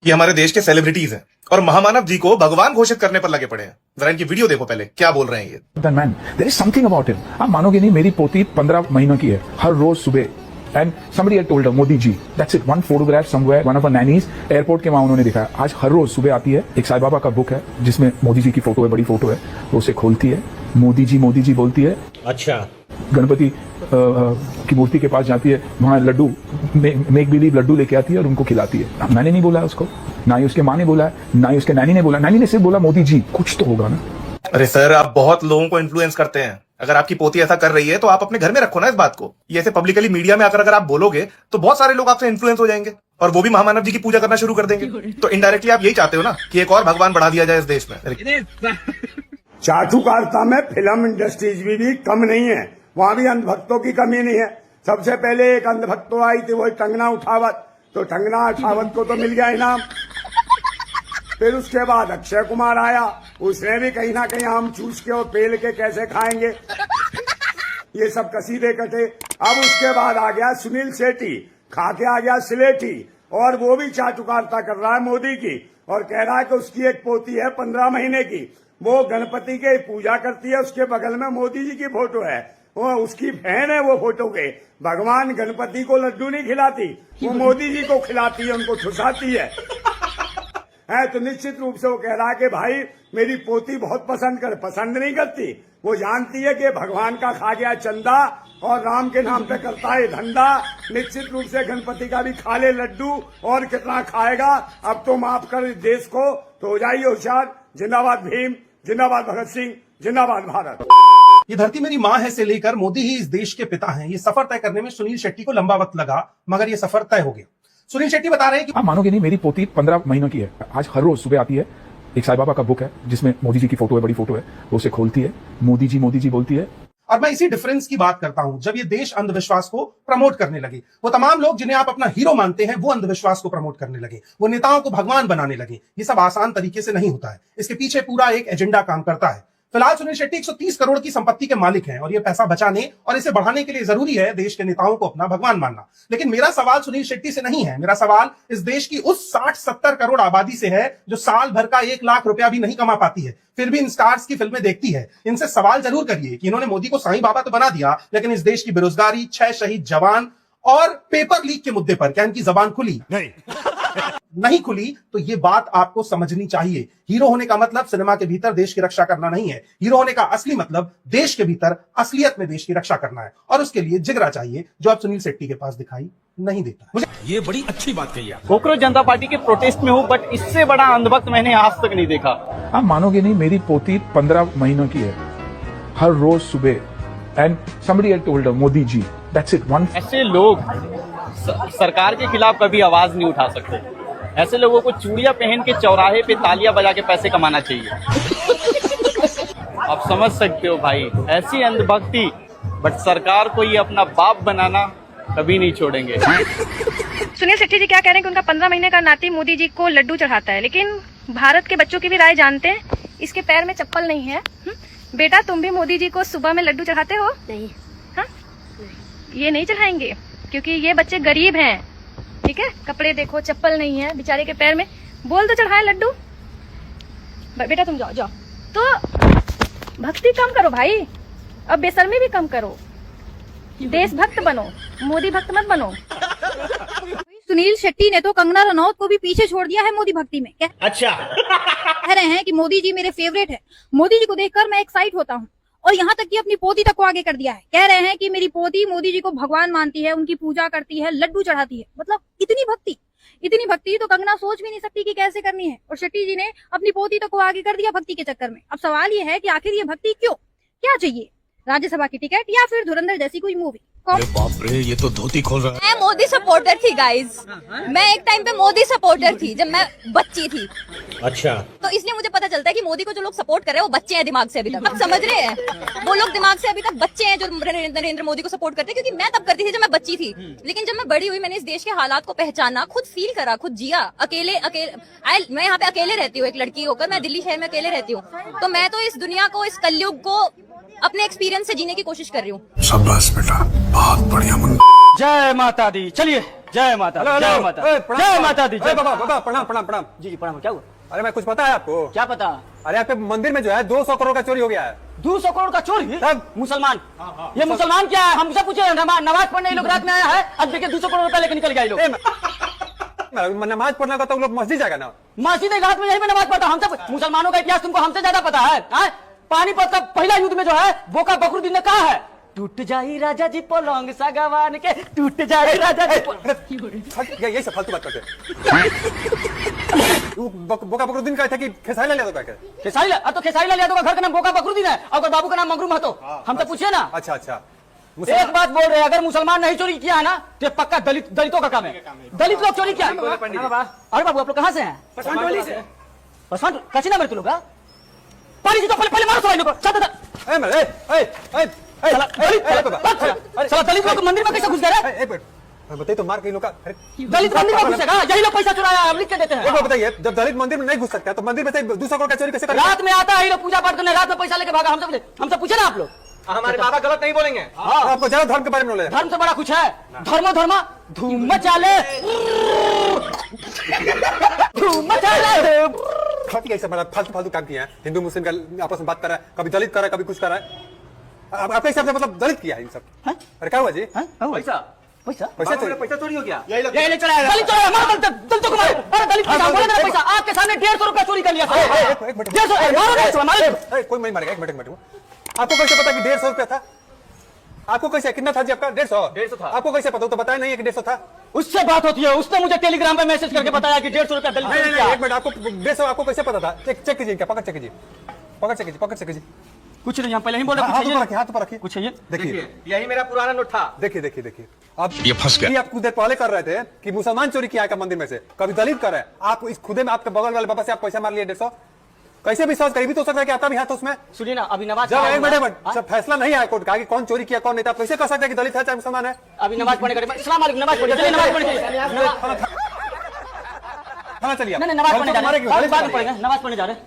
ये हमारे देश के सेलिब्रिटीज हैं और महामानव जी को भगवान घोषित करने पर लगे पड़े हैं। जरा इनकी वीडियो देखो पहले, क्या बोल रहे हैं ये। Man, there is something about him. आप मानोगे नहीं, मेरी पोती 15 महीनों की है। हर रोज सुबह and somebody had told her, Modi ji, that's it, one photograph somewhere, one of her nannies, airport के वहां उन्होंने दिखाया। आज हर रोज सुबह आती है, एक साईं बाबा का बुक है जिसमें मोदी जी की फोटो है, बड़ी फोटो है, तो उसे खोलती है, मोदी जी बोलती है। अच्छा। गणपति की मूर्ति के पास जाती है, वहां लड्डू, मेक बिलीव लड्डू लेके आती है और उनको खिलाती है। मैंने नहीं बोला उसको, ना ही उसके माँ ने बोला, ना ही उसके नैनी ने बोला। नैनी ने सिर्फ बोला मोदी जी, कुछ तो होगा ना। अरे सर, आप बहुत लोगों को इन्फ्लुएंस करते हैं। अगर आपकी पोती ऐसा कर रही है तो आप अपने घर में रखो ना इस बात को। ये ऐसे पब्लिकली मीडिया में आकर अगर आप बोलोगे तो बहुत सारे लोग आपसे इन्फ्लुएंस हो जाएंगे और वो भी महामानव जी की पूजा करना शुरू कर देंगे। तो इनडायरेक्टली आप यही चाहते हो ना कि एक और भगवान बढ़ा दिया जाए इस देश में। चाटुकारिता में फिल्म इंडस्ट्रीज भी कम नहीं है, वहां भी अंधभक्तों की कमी नहीं है। सबसे पहले एक अंधभक्त तो आई थी, वही कंगना उठावत, तो कंगना उठावत को तो मिल गया इनाम। फिर उसके बाद अक्षय कुमार आया, उसने भी कहीं ना कहीं आम चूस के और पेल के कैसे खाएंगे, ये सब कसीदे कटे। अब उसके बाद आ गया सुनील शेट्टी, खा के आ गया सिलेटी, और वो भी चाटुकारिता कर रहा है मोदी की, और कह रहा है कि उसकी एक पोती है 15 महीने की, वो गणपति की पूजा करती है, उसके बगल में मोदी जी की फोटो है, वो उसकी बहन है वो फोटो के। भगवान गणपति को लड्डू नहीं खिलाती, वो मोदी जी को खिलाती है, उनको ठुसाती है। तो निश्चित रूप से वो कह रहा है कि भाई मेरी पोती बहुत पसंद नहीं करती, वो जानती है कि भगवान का खा गया चंदा और राम के नाम पे करता है धंधा। निश्चित रूप से गणपति का भी खा ले लड्डू, और कितना खाएगा। अब तो माफ कर इस देश को, तो हो जाइए होशियार। जिंदाबाद भीम, जिंदाबाद भगत सिंह, जिंदाबाद भारत। ये धरती मेरी माँ है से लेकर मोदी ही इस देश के पिता हैं, ये सफर तय करने में सुनील शेट्टी को लंबा वक्त लगा, मगर ये सफर तय हो गया। सुनील शेट्टी बता रहे हैं कि आप मानोगे नहीं, मेरी पोती 15 महीनों की है। आज हर रोज सुबह आती है, एक साईं बाबा का बुक है जिसमें मोदी जी की फोटो है, बड़ी फोटो है, तो उसे खोलती है, मोदी जी बोलती है। और मैं इसी डिफरेंस की बात करता हूं, जब ये देश अंधविश्वास को प्रमोट करने लगे, वो तमाम लोग जिन्हें आप अपना हीरो मानते हैं वो अंधविश्वास को प्रमोट करने लगे, वो नेताओं को भगवान बनाने लगे। ये सब आसान तरीके से नहीं होता है, इसके पीछे पूरा एक एजेंडा काम करता है। फिलहाल सुनील शेट्टी 130 करोड़ की संपत्ति के मालिक हैं और ये पैसा बचाने और इसे बढ़ाने के लिए जरूरी है देश के नेताओं को अपना भगवान मानना। लेकिन मेरा सवाल सुनील शेट्टी से नहीं है, मेरा सवाल इस देश की उस 60-70 करोड़ आबादी से है जो साल भर का 1 लाख रुपया भी नहीं कमा पाती है, फिर भी इन स्टार्स की फिल्में देखती है। इनसे सवाल जरूर करिए कि इन्होंने मोदी को साईं बाबा तो बना दिया, लेकिन इस देश की बेरोजगारी, 6 शहीद जवान और पेपर लीक के मुद्दे पर क्या इनकी जबान खुली? नहीं खुली। तो ये बात आपको समझनी चाहिए। हीरो होने का मतलब सिनेमा के भीतर देश की रक्षा करना नहीं है। हीरो होने का असली मतलब देश के भीतर असलियत में देश की रक्षा करना है, और उसके लिए जिगरा चाहिए जो अब सुनील शेट्टी के पास दिखाई नहीं देता। मुझे ये बड़ी अच्छी बात कही आप। कोकरोच जनता पार्टी के प्रोटेस्ट में हूँ, बट इससे बड़ा अंधभक्त मैंने आज तक नहीं देखा। आप मानोगे नहीं, मेरी पोती 15 महीनों की है। हर रोज सुबह and somebody had told her, Modi ji, that's it, one। ऐसे लोग सरकार के खिलाफ कभी आवाज नहीं उठा सकते। ऐसे लोगों को चूड़ियां पहन के चौराहे पे तालियां बजा के पैसे कमाना चाहिए। आप समझ सकते हो भाई, ऐसी अंधभक्ति, बट सरकार को ये अपना बाप बनाना कभी नहीं छोड़ेंगे। सुनील शेट्टी जी क्या कह रहे हैं कि उनका 15 महीने का नाती मोदी जी को लड्डू चढ़ाता है, लेकिन भारत के बच्चों की भी राय जानते हैं, इसके पैर में चप्पल नहीं है। बेटा, तुम भी मोदी जी को सुबह में लड्डू चढ़ाते हो? नहीं। हाँ, ये नहीं चढ़ाएंगे क्योंकि ये बच्चे गरीब हैं, ठीक है। कपड़े देखो, चप्पल नहीं है बेचारे के पैर में, बोल तो चढ़ाए लड्डू। बेटा तुम जाओ तो भक्ति कम करो भाई, अब बेशर्मी भी कम करो, देशभक्त बनो, मोदी भक्त मत बनो। सुनील शेट्टी ने तो कंगना रनौत को भी पीछे छोड़ दिया है मोदी भक्ति में। अच्छा कह रहे हैं कि मोदी जी मेरे फेवरेट है, मोदी जी को देखकर मैं एक्साइट होता हूँ, और यहाँ तक कि अपनी पोती तक को आगे कर दिया है। कह रहे हैं कि मेरी पोती मोदी जी को भगवान मानती है, उनकी पूजा करती है, लड्डू चढ़ाती है। मतलब इतनी भक्ति तो कंगना सोच भी नहीं सकती कि कैसे करनी है, और शेट्टी जी ने अपनी पोती तक को आगे कर दिया भक्ति के चक्कर में। अब सवाल ये है कि आखिर ये भक्ति क्यों, क्या चाहिए, राज्यसभा की टिकट या फिर धुरंधर जैसी कोई मूवी? अरे बाप रे, ये तो धोती खोल रहा है। मैं मोदी सपोर्टर थी गाइज, मैं एक टाइम पे मोदी सपोर्टर थी जब मैं बच्ची थी। अच्छा। तो इसलिए मुझे पता चलता है कि मोदी को जो लोग सपोर्ट कर रहे हैं वो बच्चे हैं दिमाग से अभी तक। आप समझ रहे हैं, वो लोग दिमाग से अभी तक बच्चे हैं जो नरेंद्र मोदी को सपोर्ट करते हैं। क्योंकि मैं तब करती थी जब मैं बच्ची थी, लेकिन जब मैं बड़ी हुई मैंने इस देश के हालात को पहचाना, खुद फील करा, खुद जिया। अकेले मैं यहाँ पे अकेले रहती हूँ, एक लड़की होकर मैं दिल्ली शहर में अकेले रहती हूँ। तो मैं तो इस दुनिया को, इस कलयुग को अपने एक्सपीरियंस से जीने की कोशिश कर रही हूँ। शाबाश बेटा, बहुत बढ़िया मुन्ना। जय माता दी। चलिए, जय माता दी, जय माता, जय माता दी। बाबा बाबा प्रणाम प्रणाम प्रणाम। जी प्रणाम। क्या हुआ? अरे मैं कुछ पता है आपको? क्या पता? अरे आपके मंदिर में जो है 200 करोड़ का चोरी हो गया है। 200 करोड़ का चोरी? तब मुसलमान, ये मुसलमान क्या है? हमसे पूछे। नमाज पढ़ने ये लोग रात में आया है, अब देखिए 200 करोड़ रुपया लेकर निकल गया ये लोग। नमाज पढ़ने का तो लोग मस्जिद जाएगा ना। मस्जिद रात में यही पे नमाज पढ़ता। हमसे मुसलमानों का इतिहास तुमको हमसे ज्यादा पता है? पानीपत का पहला युद्ध में जो है बोका बकरुद्दीन ने कहा है, टूट जाई राजा जी पलंग सगवान के, टूट जाई राजा जी यही सब फालतू बात करते। बोका बकरुद्दीन का था कि खेसारी लाल यादव का क्या? खेसारी लाल? तो खेसारी लाल यादव का घर का नाम बोका बकरुद्दीन है और बाबू का नाम मंगरू महतो। हमसे पूछिए ना। अच्छा अच्छा। एक बात बोल रहे हैं, अगर मुसलमान नहीं चोरी किया है ना तो पक्का दलितों का काम है। दलित लोग चोरी किया। अरे बाबू आप लोग कहाँ से हैं? पसवान। कच्ची ना मेरे को लोग पानी से तो पहले मारो थोड़ा इन लोगों को। दलित लोग मंदिर में कैसे घुस गए? बताइए तो मार कई लोग का। दलित मंदिर में घुसेगा? यही लोग पैसा चुराया हम लिख के देते हैं। बताइए, जब दलित मंदिर में नहीं घुस सकता तो मंदिर में से 200 करोड़ का चोरी कैसे करेगा? रात में आता है ये लोग पूजा पाठ करने, रात में पैसा लेके भागा। हमसे पूछे ना आप लोग। हमारे बाबा गलत नहीं बोलेंगे। आपको ज्यादा धर्म के बारे में नॉलेज है? धर्म से बड़ा कुछ है? धर्म धूम मचाले, धूम मचाले। ऐसा मतलब फालतू काम किया है। हिंदू मुस्लिम का आपस में बात कर रहा है, कभी दलित कर रहा है, कभी कुछ कर रहा है। आपके हिसाब से मतलब दलित किया है इन सब? अरे क्या हुआ जी? पैसा पैसा चोरी हो गया। यही ले चलाया। दलित चोरी मारो, दलितों को मारो। अरे दलित पैसा बोले ना, पैसा आपके सामने 150 रुपया चोरी कर लिया। 150 मारो। कोई नहीं मारेगा। एक मिनट आपको कैसे पता कि 150 रुपया था? आपको कैसे, कितना था जी आपका? 150 था। आपको कैसे पता? तो बताया नहीं है कि 150 था। उससे बात होती है, उसने मुझे टेलीग्राम पे मैसेज करके बताया कि 150 रुपया दलित। एक मिनट, आपको 150 आपको कैसे पता था? चेक कीजिए, क्या पकड़ चेक कीजिए, पकड़ चेक कीजिए। कुछ नहीं, हम पहले ही बोले हाथ पर रखिए। कुछ है ये? देखिए यही मेरा पुराना नोट था। देखिए आप ये फंस गया। आप कुछ देर पहले कर रहे थे कि मुसलमान चोरी किया है मंदिर में से, कभी दलित कर रहे हैं। आप इस खुदे में आपके बगल वाले बाबा से आप पैसा मार लिए 150। कैसे विश्वास करीबी तो सकता है कि आता भी हाथ उसमें? सुनिए ना, अभी नमाज जब एक मिनट जब फैसला नहीं आया कोर्ट का कि कौन चोरी किया कौन नहीं था, कैसे कह सकते हैं कि दलित है चाहे मुसलमान है? अभी नमाज पढ़ने का इस्लाम वालेकुम, नमाज पढ़िए, चलिए नमाज पढ़िए। थाना चलिए। नहीं नमाज पढ़ने जा रहे हैं, बाद में पढ़ेंगे, नमाज पढ़ने जा रहे हैं।